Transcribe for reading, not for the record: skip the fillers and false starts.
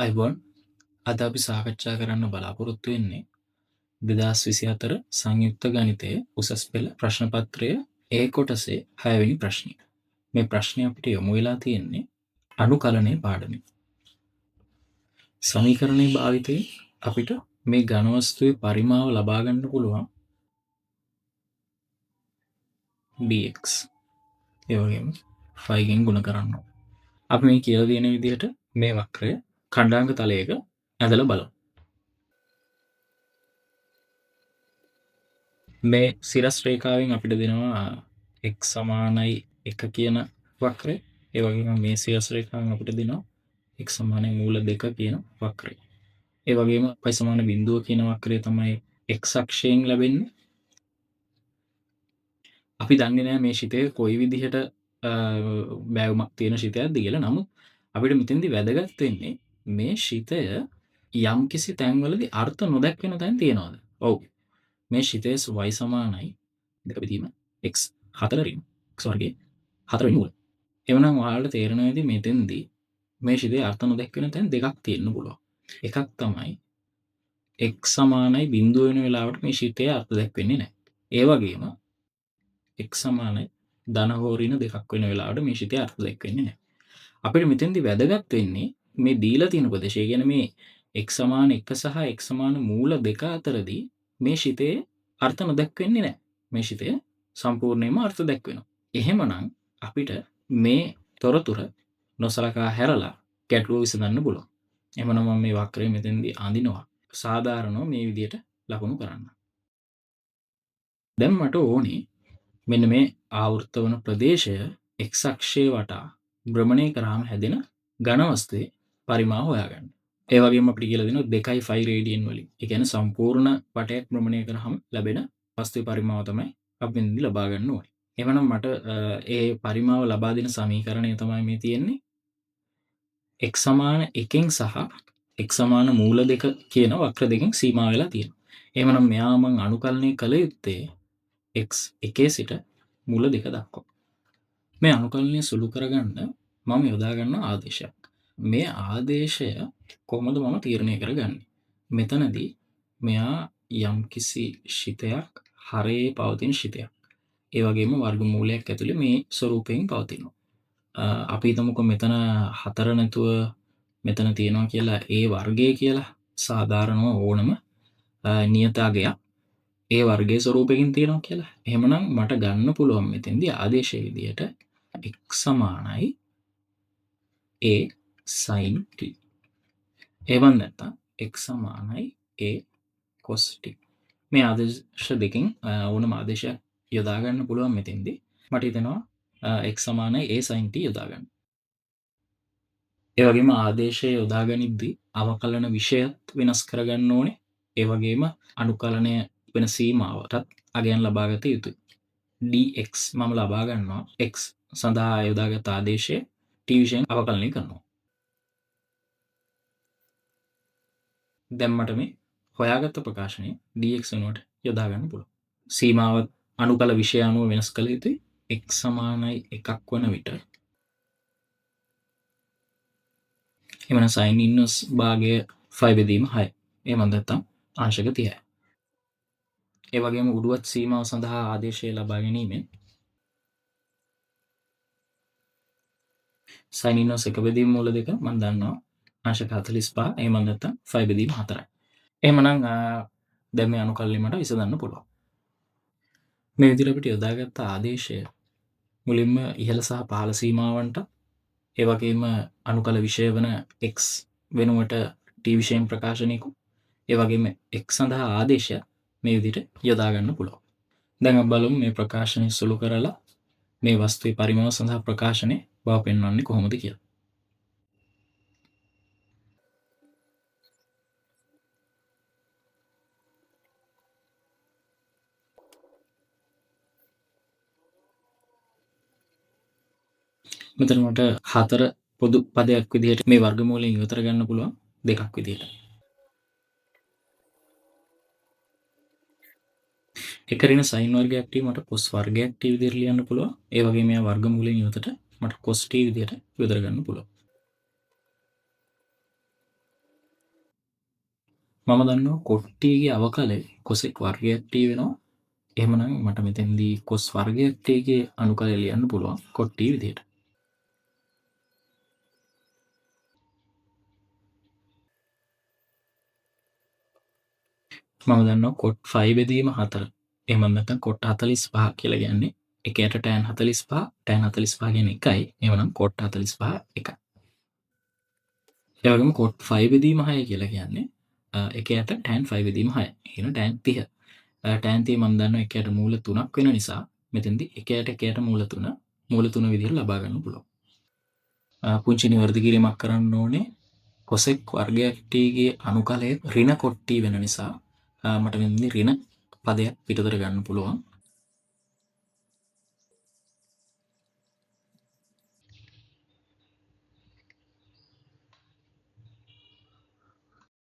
අයිබෝන් අද අපි සාකච්ඡා කරන්න බලාපොරොත්තු වෙන්නේ 2024 සංයුක්ත ගණිතයේ උසස් පෙළ ප්‍රශ්න පත්‍රය ඒ කොටසේ 6 වෙනි ප්‍රශ්නය. මේ ප්‍රශ්නය අපිට යොමු වෙලා තියෙන්නේ අනුකලනයේ පාඩමේ. සමීකරණයේ භාවිතයෙන් අපිට මේ ඝන වස්තුවේ පරිමාව ලබා ගන්න පුළුවන් dx. ඒ වගේම 5 ගෙන් ගුණ කරන්න ඕන. අපි මේ කියලා දෙන විදිහට මේ වක්‍රය ඛණ්ඩාංග තලයක ඇඳලා බලමු. මේ සිරස් රේඛාවෙන් අපිට දෙනවා x සමානයි 1 කියන වක්‍රය. ඒ වගේම මේ සිරස් රේඛාවෙන් අපිට දෙනවා x සමානයි මූල 2 කියන වක්‍රය. ඒ වගේම y සමාන බිඳුව කියන වක්‍රය තමයි x අක්ෂයෙන් ලැබෙන්නේ. අපි දන්නේ නැහැ මේ ශිතය කොයි විදිහට බෑවුමක් තියෙන ශිතයක්ද කියලා. නමුත් අපිට මෙතෙන්දී වැදගත් වෙන්නේ මේ ශිතය යම්කිසි තැන්වලදී අර්ථ නොදැක්වෙන තැන් තියෙනවද? ඔව්. මේ ශිතය y සමානයි දෙක බෙදීම x 4 රින් x වර්ගයේ 4 වෙනි මූල. එවනම් ඔයාලට තේරෙනවා ඇති මෙතෙන්දී මේ ශිතයේ අර්ථ නොදැක්වෙන තැන් දෙකක් තියෙන්න පුළුවන්. එකක් තමයි x සමානයි බිඳුව වෙන වෙලාවට මේ ශිතයේ අර්ථ දැක්වෙන්නේ නැහැ. ඒ වගේම x සමානයි ධන හෝ ඍණ දෙකක් වෙන වෙලාවට මේ ශිතයේ අර්ථ දැක්වෙන්නේ නැහැ. අපිට මෙතෙන්දී වැදගත් වෙන්නේ මේ දීලා තියෙන ප්‍රදේශය කියන්නේ මේ x සමාන 1 සහ x සමාන මූල 2 අතරදී මේ ශිතයේ අර්ථ නොදැක්වෙන්නේ නැහැ. මේ ශිතය සම්පූර්ණයෙන්ම අර්ථ දැක්වෙනවා. එහෙමනම් අපිට මේ තොරතුර නොසලකා හැරලා ගැටලුව විසඳන්න පුළුවන්. එහෙමනම් මම මේ වක්‍රය මෙතෙන්දී අඳිනවා. සාධාරණව මේ විදිහට ලකුණු කරන්න. දැන් මට ඕනේ මෙන්න මේ ආවෘත වන ප්‍රදේශය x අක්ෂය වටා භ්‍රමණය කරාම හැදෙන ඝන වස්තුවේ පරිමාව හොයාගන්න. ඒ වගේම අපිට කියලා දෙනවා 2.5 රේඩියන් වලින්. ඒ කියන්නේ සම්පූර්ණ වටයක් භ්‍රමණය කරාම ලැබෙන වස්තුවේ පරිමාව තමයි අපි මෙතනදී ලබා ගන්න ඕනේ. එහෙනම් මට ඒ පරිමාව ලබා දෙන සමීකරණය තමයි මේ තියෙන්නේ. x සමාන 1න් සහ x සමාන මූල 2 කියන වක්‍ර දෙකෙන් සීමා වෙලා තියෙනවා. එහෙනම් මෙයා මම අනුකලනය කළ යුත්තේ x 1 සිට මූල 2 දක්වා. මේ අනුකලනය සුළු කරගන්න මම යොදා ගන්න ආදේශයක්. මේ ආදේශය කොහොමද මම තීරණය කරගන්නේ? මෙතනදී මෙයා යම්කිසි ශිතයක් හරේ පවතින ශිතයක්. ඒ වගේම වර්ගමූලයක් ඇතුලේ මේ ස්වරූපයෙන් පවතිනවා. අපි හිතමුකෝ මෙතන 4 නැතුව මෙතන තියෙනවා කියලා ඒ වර්ගය කියලා සාධාරණව ඕනම නියත අගයක් ඒ වර්ගයේ ස්වරූපයකින් තියෙනවා කියලා. එහෙමනම් මට ගන්න පුළුවන් මෙතෙන්දී ආදේශයේ විදිහට x සමානයි a sin t. එවන් නැත්නම් x සමානයි a cos t. මේ ආදේශ දෙකෙන් ඕනම ආදේශයක් යොදා ගන්න පුළුවන් මෙතෙන්දී. මට හිතෙනවා x සමානයි a sin t යොදා ගන්න. ඒ වගේම ආදේශය යොදා ගනිද්දී අවකලන විෂයත් වෙනස් කරගන්න ඕනේ. ඒ වගේම අනුකලනය වෙන සීමාවටත් අගයන් ලබා ගත යුතුයි. dx මම ලබා ගන්නවා x සඳහා යොදාගත් ආදේශය t විෂයෙන් අවකලනය කරනවා. දැන් මට මේ හොයාගත්ත ප්‍රකාශනය dx වෙනුවට යොදා ගන්න පුළුවන්. සීමාව අනුකල විෂය අනුව වෙනස් කළ යුතුයි. x සමානයි 1ක් වන විට එමන sin inverse භාගය 5 බෙදීම 6. එහෙම නැත්නම් අංශක 30යි. ඒ වගේම උඩුවත් සීමාව සඳහා ආදේශය ලබා ගැනීමෙන් sin inverse 1 බෙදීම මූල 2 මම දන්නවා අංශක 45. එහෙම නැත්නම් 5 බෙදීම 4යි. එහෙමනම් දැන් මේ අනුකලනය මට විසඳන්න පුළුවන්. මේ විදිහට අපිට යොදාගත්ත ආදේශය මුලින්ම ඉහළ සහ පහළ සීමාවන්ට ඒ වගේම අනුකල විෂය වන x වෙනුවට t විෂයෙන් ප්‍රකාශනයකුත් ඒ වගේම x සඳහා ආදේශය මේ විදිහට යොදා ගන්න පුළුවන්. දැන් අපි බලමු මේ ප්‍රකාශනය සුළු කරලා මේ වස්තුවේ පරිමාව සඳහා ප්‍රකාශනය බව පෙන්වන්නේ කොහොමද කියලා. මෙතන මට 4 පොදු පදයක් විදිහට මේ වර්ගමූලයෙන් ඉවතර ගන්න පුළුවන් දෙකක් විදිහට. එක ඍණ sin වර්ගයක් t මට cos වර්ගයක් t විදිහට ලියන්න පුළුවන්. ඒ වගේම මේ වර්ගමූලයෙන් ඉවතට මට cos t විදිහට විවතර ගන්න පුළුවන්. මම දන්නවා කොට්ටියගේ අවකලය කොසෙක් වර්ගයක් T වෙනවා. එහෙමනම් මට මෙතෙන්දී කොස් වර්ගයක් T ගේ අනුකලය ලියන්න පුළුවන් කොට්ටිය විදිහට. මම දන්නවා කොට් 5 බෙදීම 4. එහෙම නැත්නම් කොට් 45 කියලා කියන්නේ එකයට tan 45 tan 45 කියන්නේ 1යි. එහෙමනම් කොට් 45 1යි. ඒ වගේම කොට් 5 බෙදීම 6 කියලා කියන්නේ එකයට tan 5 බෙදීම 6. කියන tan 30. tan 30 මම දන්නවා එකයට මූල 3ක් වෙන නිසා මෙතෙන්දී එකයට මූල 3 විදිහට ලබා ගන්න පුළුවන්. පුංචි නිවැරදි කිරීමක් කරන්න ඕනේ. කොසෙක් වර්ගයක් T ගේ අනුකලය ඍණ කොට්ටි වෙන නිසා මට මෙතනදී ඍණ පදයක් පිටතට ගන්න පුළුවන්.